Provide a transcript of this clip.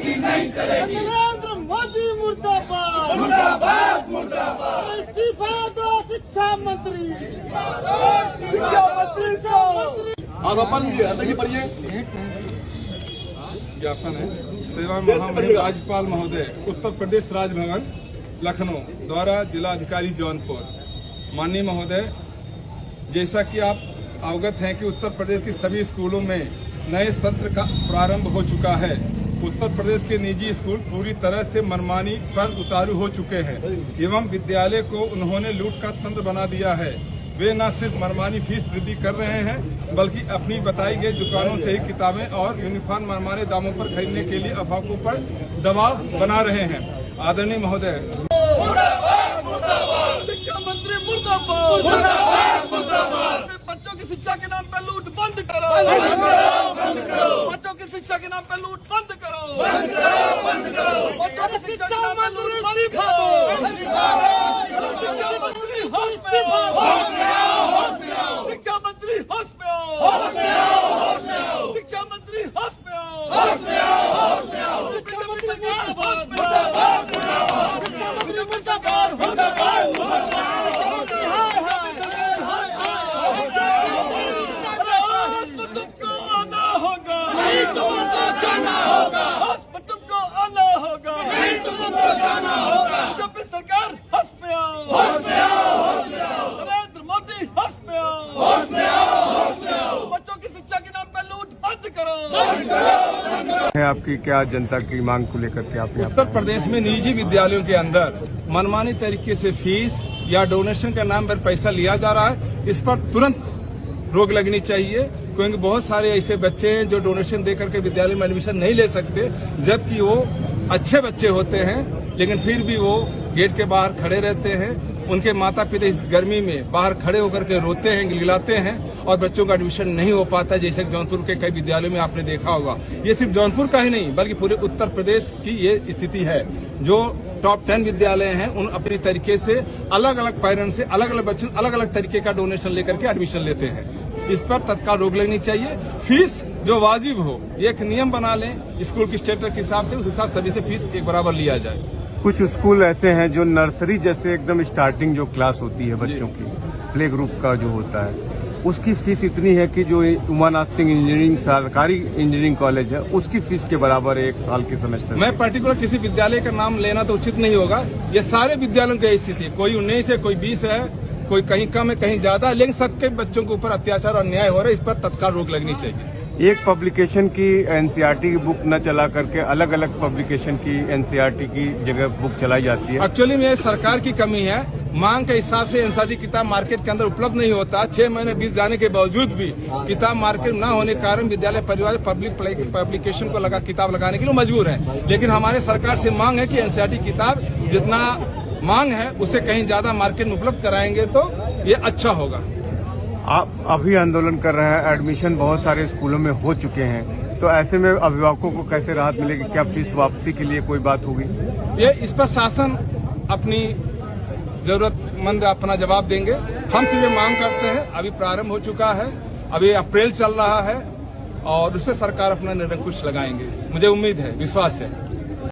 चलेगी नहीं चलेगी। नरेंद्र मोदी मुर्दाबाद मुर्दाबाद मुर्दाबाद। इस्तीफा दो शिक्षा मंत्री। आप अपन लीजिए, पढ़िए। ज्ञापन है सेवा महामहिम राज्यपाल महोदय उत्तर प्रदेश राजभवन लखनऊ द्वारा जिलाधिकारी जौनपुर। माननीय महोदय, जैसा कि आप अवगत हैं कि उत्तर प्रदेश के सभी स्कूलों में नए सत्र का प्रारंभ हो चुका है। उत्तर प्रदेश के निजी स्कूल पूरी तरह से मनमानी पर उतारू हो चुके हैं एवं विद्यालय को उन्होंने लूट का तंत्र बना दिया है। वे न सिर्फ मनमानी फीस वृद्धि कर रहे हैं बल्कि अपनी बताई गई दुकानों से ही किताबें और यूनिफॉर्म मनमाने दामों पर खरीदने के लिए अभिभावकों पर दबाव बना रहे हैं। आदरणीय महोदय, शिक्षा मंत्री मुर्दाबाद। बच्चों की शिक्षा के नाम पर लूट बंद करो। बच्चों की शिक्षा के नाम पर लूट बंद करो। बच्चों की शिक्षा के नाम पर लूट बंद करो। शिक्षा मंत्री होश में आओ। शिक्षा मंत्री होश में आओ। शिक्षा मंत्री होश में आओ। बीजेपी सरकार होश में आओ। शिक्षा मंत्री सरकार तुमको आना होगा। तुमको आना होगा। बीजेपी सरकार होश में आओ। नरेंद्र मोदी होश में आओ। बच्चों की शिक्षा के नाम पर लूट बंद करो। है आपकी क्या जनता की मांग को लेकर के आप उत्तर प्रदेश में निजी विद्यालयों के अंदर मनमानी तरीके से फीस या डोनेशन के नाम पर पैसा लिया जा रहा है। इस पर तुरंत रोक लगनी चाहिए, क्योंकि बहुत सारे ऐसे बच्चे हैं जो डोनेशन देकर के विद्यालय में एडमिशन नहीं ले सकते, जबकि वो अच्छे बच्चे होते हैं, लेकिन फिर भी वो गेट के बाहर खड़े रहते हैं। उनके माता पिता इस गर्मी में बाहर खड़े होकर के रोते हैं, गिड़गिड़ाते हैं और बच्चों का एडमिशन नहीं हो पाता, जैसे जौनपुर के कई विद्यालयों में आपने देखा होगा। ये सिर्फ जौनपुर का ही नहीं बल्कि पूरे उत्तर प्रदेश की ये स्थिति है। जो टॉप 10 विद्यालय हैं उन अपनी तरीके से अलग अलग पेरेंट्स से अलग अलग बच्चों अलग अलग तरीके का डोनेशन लेकर के एडमिशन लेते हैं। इस पर तत्काल रोक लगनी चाहिए। फीस जो वाजिब हो, एक नियम बना लें स्कूल की स्टेटस के हिसाब से, उस हिसाब से सभी से फीस एक बराबर लिया जाए। कुछ स्कूल ऐसे हैं जो नर्सरी जैसे एकदम स्टार्टिंग जो क्लास होती है बच्चों की, प्ले ग्रुप का जो होता है, उसकी फीस इतनी है कि जो उमानाथ सिंह इंजीनियरिंग सरकारी इंजीनियरिंग कॉलेज है उसकी फीस के बराबर है 1 साल की सेमेस्टर। मैं पर्टिकुलर किसी विद्यालय का नाम लेना तो उचित नहीं होगा। ये सारे विद्यालयों की स्थिति है, कोई 19 है, कोई 20 है, कोई कहीं कम है, कहीं ज्यादा है, लेकिन सबके बच्चों के ऊपर अत्याचार और अन्याय हो रहा है। इस पर तत्काल रोक लगनी चाहिए। एक पब्लिकेशन की एनसीईआरटी की बुक न चला करके अलग अलग पब्लिकेशन की एनसीईआरटी की जगह बुक चलाई जाती है। एक्चुअली में सरकार की कमी है, मांग के हिसाब से एनसीईआरटी किताब मार्केट के अंदर उपलब्ध नहीं होता। 6 महीने बीत जाने के बावजूद भी किताब मार्केट न होने के कारण विद्यालय परिवार पब्लिकेशन को किताब लगाने के लिए मजबूर है। लेकिन हमारे सरकार से मांग है कि एनसीईआरटी किताब जितना मांग है उससे कहीं ज्यादा मार्केट में उपलब्ध कराएंगे तो ये अच्छा होगा। आप अभी आंदोलन कर रहे हैं, एडमिशन बहुत सारे स्कूलों में हो चुके हैं, तो ऐसे में अभिभावकों को कैसे राहत मिलेगी? क्या फीस वापसी के लिए कोई बात होगी? ये इस पर शासन अपनी जरूरतमंद अपना जवाब देंगे। हम सिर्फ मांग करते हैं, अभी प्रारंभ हो चुका है, अभी अप्रैल चल रहा है और उस पर सरकार अपना निरंकुश लगाएंगे। मुझे उम्मीद है, विश्वास है।